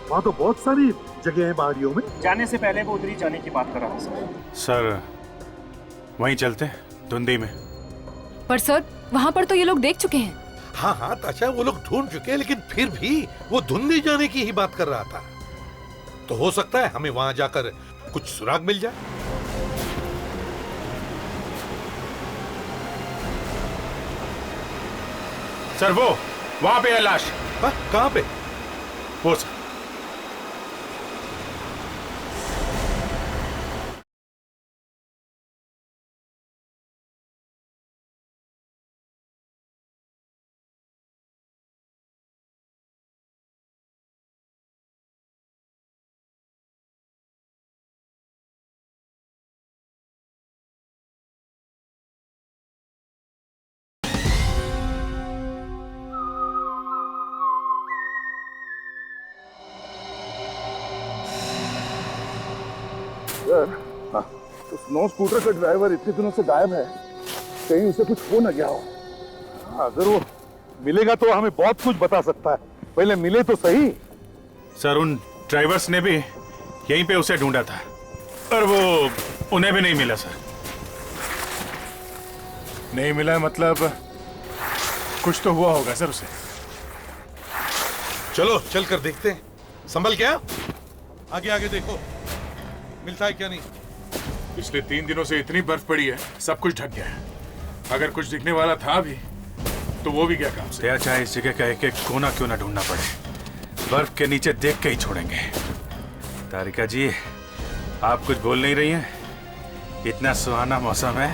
वहाँ तो बहुत सारी जगह है पहाड़ियों में। जाने से पहले वो उधर ही जाने की बात कर रहा था सर। सर वहीं चलते धुंधी में। पर सर वहाँ पर तो ये लोग देख चुके हैं। हाँ हाँ ताशा, वो लोग ढूंढ चुके हैं, लेकिन फिर भी वो धुंधी जाने की ही बात कर रहा था। तो हो सकता है हमें वहां जाकर कुछ सुराग मिल जाए। सर वो वहां पे है लाश। कहाँ पे? वो सर। तो स्नो स्कूटर का ड्राइवर इतने दिनों से गायब है, कहीं उसे कुछ हो न गया हो। अगर वो मिलेगा तो हमें बहुत कुछ बता सकता है, पहले मिले तो सही। सर उन ड्राइवर्स ने भी यहीं पे उसे ढूंढा था, पर वो उन्हें भी नहीं मिला सर। नहीं मिला मतलब कुछ तो हुआ होगा सर उसे। चलो चल कर देखते हैं। संभल क्या? आगे आगे देखो, मिलता है क्या नहीं। पिछले 3 दिनों से इतनी बर्फ पड़ी है, सब कुछ ढक गया है। अगर कुछ दिखने वाला था भी तो वो भी क्या काम से। या चाहे इस जगह का एक एक कोना क्यों ना ढूंढना पड़े, बर्फ के नीचे देख के ही छोड़ेंगे। तारिका जी आप कुछ बोल नहीं रही हैं? इतना सुहाना मौसम है।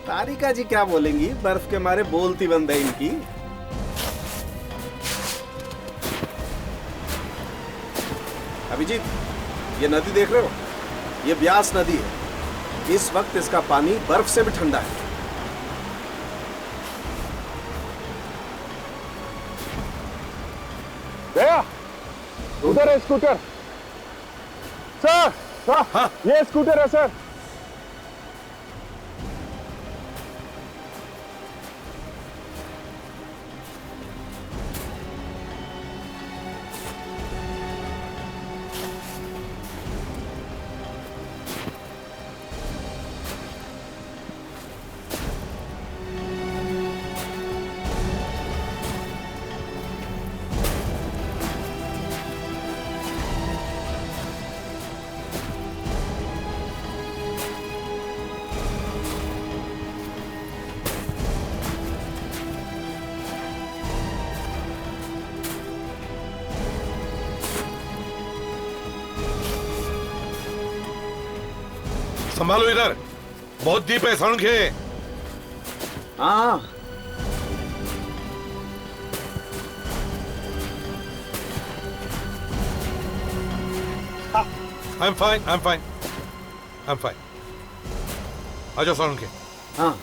तारिका जी क्या बोलेंगी, बर्फ के मारे बोलती बंद है इनकी। अभिजीत, ये नदी देख रहे हो? ये ब्यास नदी है। इस वक्त इसका पानी बर्फ से भी ठंडा है। गया उधर है स्कूटर। सर हाँ, ये स्कूटर है सर। संभालो इधर, बहुत डीप है सड़क है। हाँ I'm fine, I'm fine, I'm fine. आ जाओ सड़क के। हाँ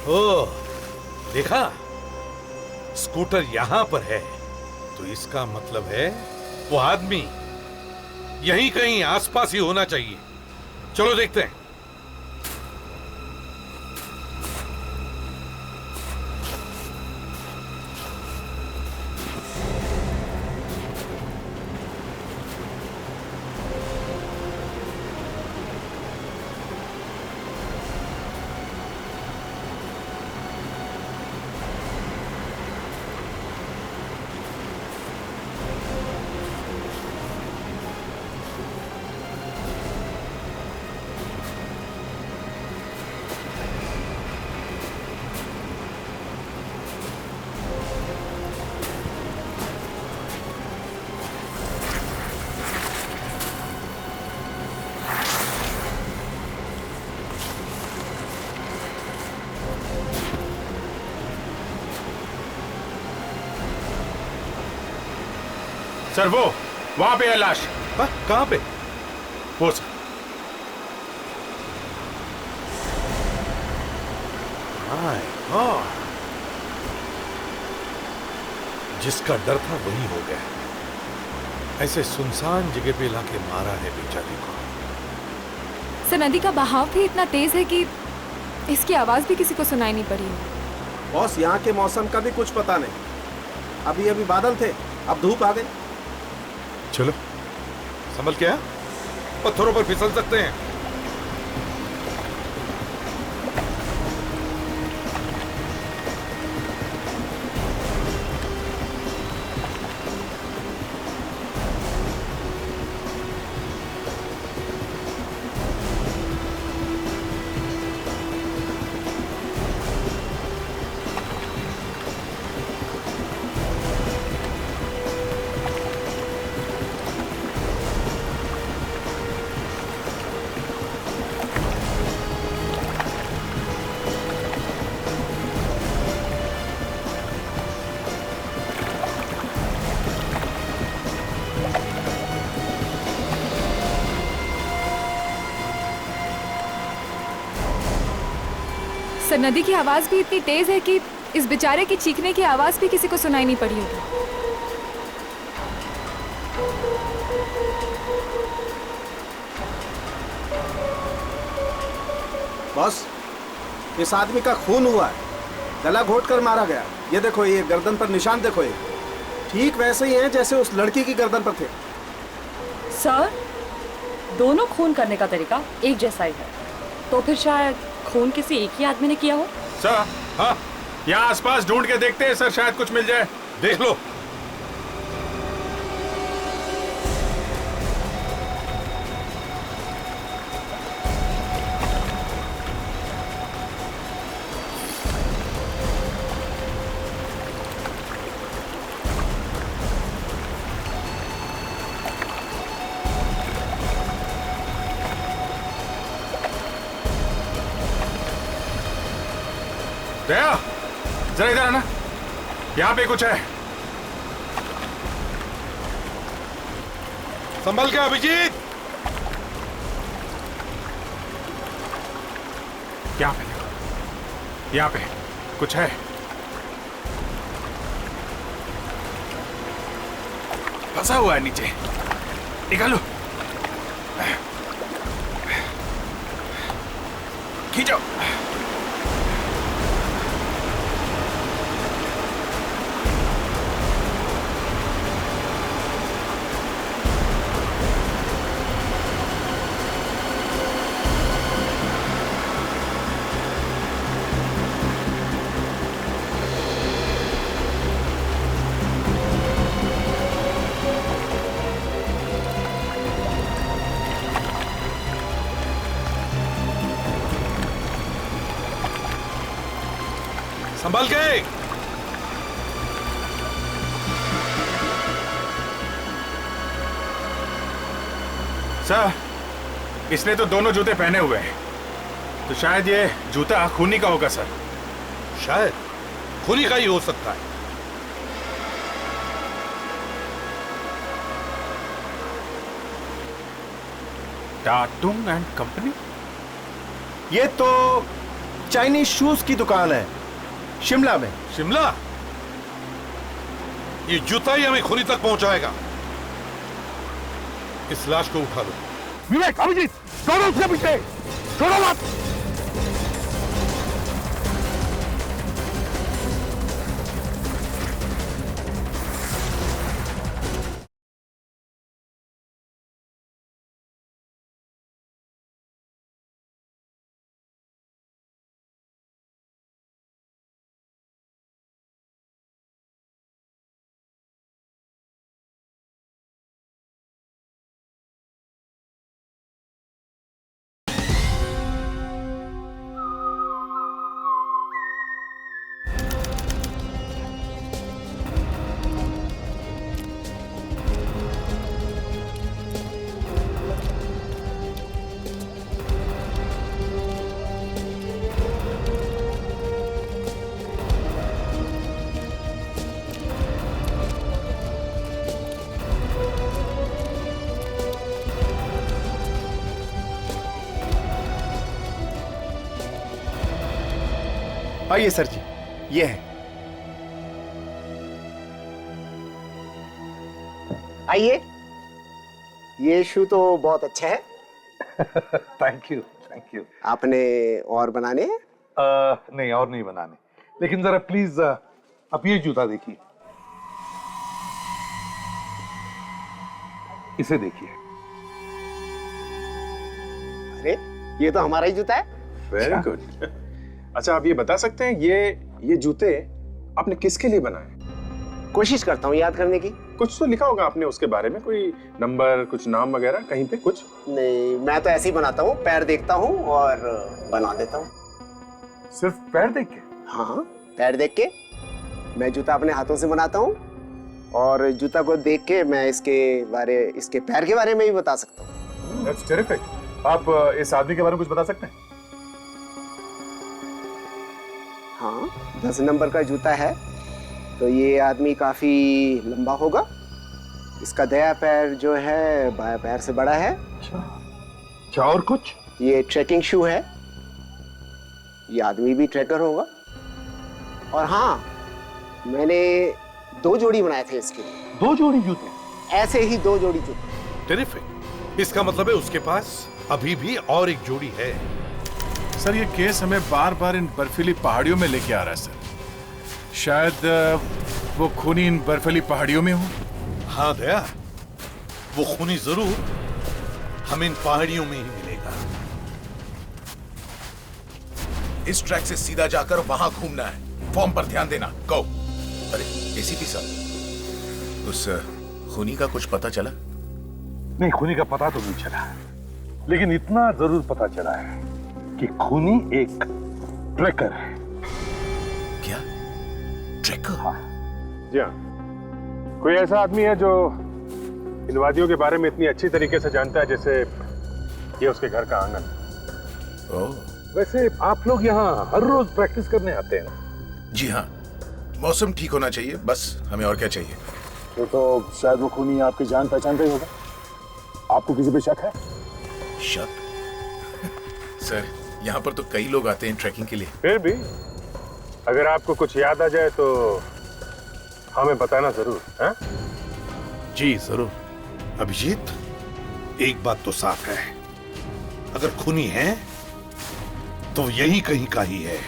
ओह, देखा? स्कूटर यहां पर है, तो इसका मतलब है वो आदमी यहीं कहीं आसपास ही होना चाहिए। चलो देखते हैं। सर वो वहां पे है लाश। कहाँ पे? वो सर। माय गॉड, जिसका डर था वही हो गया। ऐसे सुनसान जगह पे लाके मारा है बेचारे को। सर नदी का बहाव भी इतना तेज है कि इसकी आवाज भी किसी को सुनाई नहीं पड़ी। बॉस, यहाँ के मौसम का भी कुछ पता नहीं। अभी अभी बादल थे, अब धूप आ गई। चलो संभल के, पत्थरों पर फिसल सकते हैं। सर नदी की आवाज भी इतनी तेज है कि इस बेचारे की चीखने की आवाज भी किसी को सुनाई नहीं पड़ी होगी। बॉस, इस आदमी का खून हुआ है, गला घोट कर मारा गया। ये देखो, ये गर्दन पर निशान देखो, ये ठीक वैसे ही हैं जैसे उस लड़की की गर्दन पर थे। सर, दोनों खून करने का तरीका एक जैसा ही है, तो फिर शायद खून किसी एक ही आदमी ने किया हो। सर हाँ, यहाँ आसपास ढूंढ के देखते हैं सर, शायद कुछ मिल जाए। देख लो। दया, जरा इधर आना, यहाँ पे कुछ है। संभल के अभिजीत। यहाँ पे कुछ है। फंसा हुआ है नीचे, निकालो, खींचो। संभल के। सर, इसने तो दोनों जूते पहने हुए हैं, तो शायद ये जूता खूनी का होगा सर। शायद खूनी का ही हो सकता है। टाटुंग एंड कंपनी? ये तो चाइनीज शूज की दुकान है, शिमला में। शिमला? ये जूता ही हमें खूनी तक पहुंचाएगा। इस लाश को उठा लो। विवेक, अभिजीत, दोनों उसके पीछे, छोड़ो मत। आइए सर जी, ये है। आइए, ये शू तो बहुत अच्छा है। Thank you, thank you. आपने और बनाने हैं? नहीं, और नहीं बनाने, लेकिन जरा प्लीज आप ये जूता देखिए, इसे देखिए। अरे ये तो हमारा ही जूता है। Very good. अच्छा, आप ये बता सकते हैं ये जूते आपने किसके लिए बनाए? कोशिश करता हूँ याद करने की। कुछ तो लिखा होगा आपने उसके बारे में, कोई नंबर, कुछ नाम वगैरह कहीं पे कुछ? नहीं, मैं तो ऐसे ही बनाता हूँ, पैर देखता हूँ और बना देता हूँ। सिर्फ पैर देख के? हाँ, पैर देख के मैं जूता अपने हाथों से बनाता हूँ, और जूता को देख के मैं इसके पैर के बारे में भी बता सकता हूँ। That's terrific. आप इस आदमी के बारे में कुछ बता सकते हैं? हाँ, 10 नंबर का जूता है, तो ये आदमी काफी लंबा होगा। इसका दायां पैर जो है बायां पैर से बड़ा है। अच्छा, और कुछ? ये ट्रैकिंग शू है, ये आदमी भी ट्रैकर होगा। और हाँ, मैंने 2 जोड़ी बनाए थे इसके लिए। 2 जोड़ी जूते? ऐसे ही 2 जोड़ी जूते। टेरिफिक। इसका मतलब है उसके पास अभी भी और एक जोड़ी है। सर, ये केस हमें बार बार इन बर्फीली पहाड़ियों में लेके आ रहा है सर। शायद वो खूनी इन बर्फीली पहाड़ियों में हो। हाँ दया, वो खूनी जरूर हमें इन पहाड़ियों में ही मिलेगा। इस ट्रैक से सीधा जाकर वहां घूमना है। फॉर्म पर ध्यान देना। गो। अरे एसीपी साहब, उस खूनी का कुछ पता चला? नहीं, खूनी का पता तो नहीं चला, लेकिन इतना जरूर पता चला है कि खूनी एक ट्रैकर है। क्या? ट्रैकर? हाँ जी हाँ। कोई ऐसा आदमी है जो इन वादियों के बारे में इतनी अच्छी तरीके से जानता है जैसे ये उसके घर का आंगन। वैसे आप लोग यहाँ हर रोज प्रैक्टिस करने आते हैं? जी हाँ, मौसम ठीक होना चाहिए, बस हमें और क्या चाहिए। तो शायद वो खूनी आपकी जान पहचान का ही होगा। आपको किसी पे शक है? शक? सर, यहाँ पर तो कई लोग आते हैं ट्रैकिंग के लिए। फिर भी अगर आपको कुछ याद आ जाए तो हमें बताना जरूर है? जी जरूर। अभिजीत, एक बात तो साफ है, अगर खूनी है तो यही कहीं का ही है।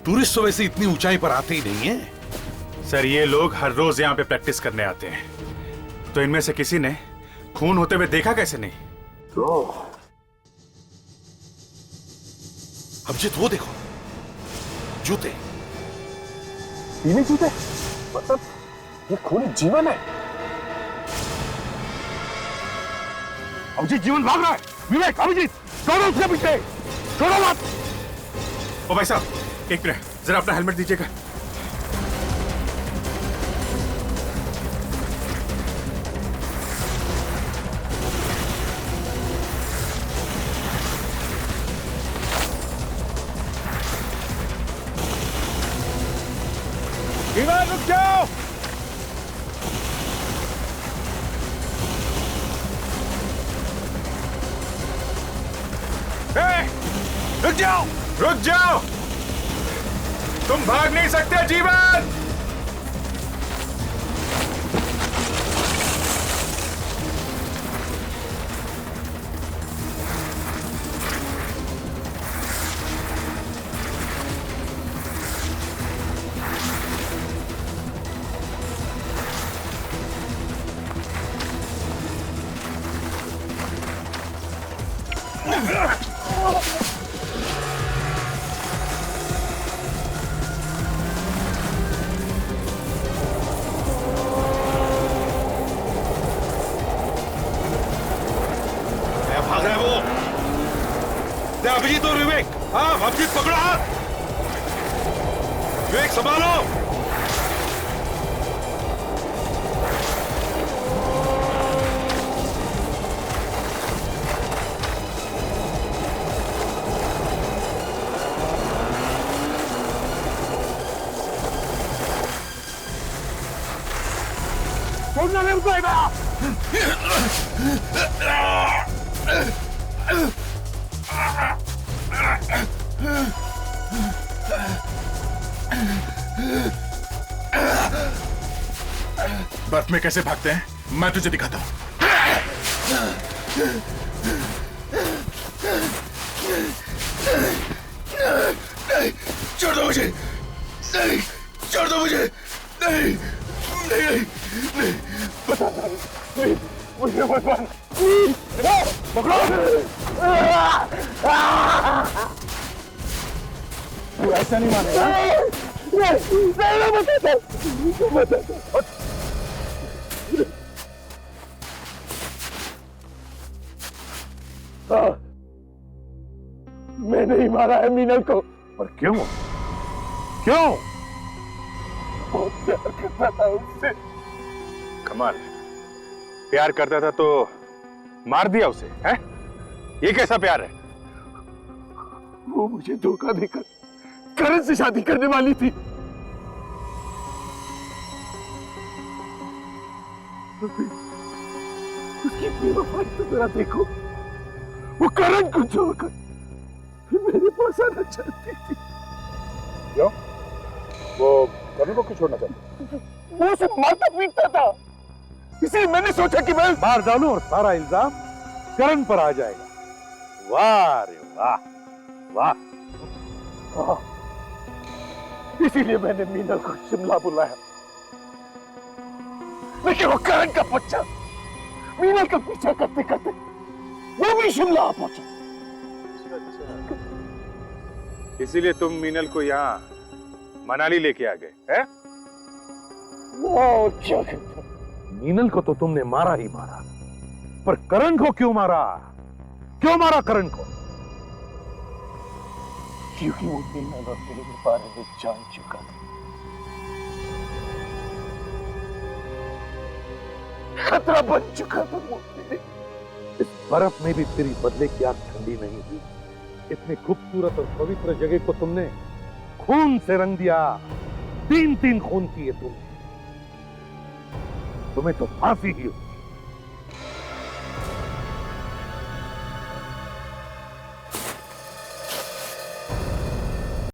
टूरिस्ट तो वैसे इतनी ऊंचाई पर आते ही नहीं है। सर, ये लोग हर रोज यहाँ पे प्रैक्टिस करने आते हैं, तो इनमें से किसी ने खून होते हुए देखा कैसे नहीं? तो अभिजीत, वो देखो जूते। तीन जूते? मतलब ये खूनी जीवन है। अभिजीत जीवन भाग रहा है। विवेक, अभिजीत छोड़ो उसके पीछे, छोड़ो मत। ओ भाई साहब, एक मिनट, जरा अपना हेलमेट दीजिएगा। विवेक रुक जाओ। रुक जाओ, रुक जाओ, तुम भाग नहीं सकते जीवन। भाग रहा है वो। अभिजीत और विवेक, हाँ अभिजीत पकड़ो हाथ। विवेक संभालो। छोड़ना नहीं उठाएगा। बर्फ में कैसे भागते हैं मैं तुझे दिखाता हूँ। नहीं, छोड़ दो मुझे। नहीं, छोड़ दो मुझे। नहीं, नहीं, नहीं, बता नहीं, मुझे मत मार। पकड़ो। तू ऐसा नहीं मानेगा। नहीं, बता। मैंने ही मारा है मीनल को। पर क्यों? बहुत प्यार करता था उससे। कमाल, प्यार करता था तो मार दिया उसे, हैं? ये कैसा प्यार है? वो मुझे धोखा देकर करण से शादी करने वाली थी। उसकी बेवफाई तो जरा देखो। वो करण को छोड़कर मेरे पास आना चाहती थी। क्यों? वो करण को क्यों छोड़ना चाहती? वो उसे मारता पीटता था, इसलिए मैंने सोचा कि मैं मार डालूं और सारा इल्जाम करण पर आ जाएगा। वाह रे वाह, वाह। इसीलिए मैंने मीनल को शिमला बुलाया, लेकिन वो करण का बच्चा मीनल का पीछा करते करते वो भी शिमला आ पहुंचा। इसीलिए तुम मीनल को यहाँ मनाली लेके आ गए, हैं? वो क्या करता? मीनल को तो तुमने मारा ही मारा, पर करण को क्यों मारा? क्यों मारा करण को? क्योंकि वो मीनल और मेरे बारे में जान चुका था। खतरा बन चुका था वो मेरे। इस बर्फ में भी तेरी बदले की आग ठंडी नहीं हुई। इतनी खूबसूरत और पवित्र जगह को तुमने खून से रंग दिया। 3-3 खून किए तुमने। तुम्हें तो फांसी ही हो।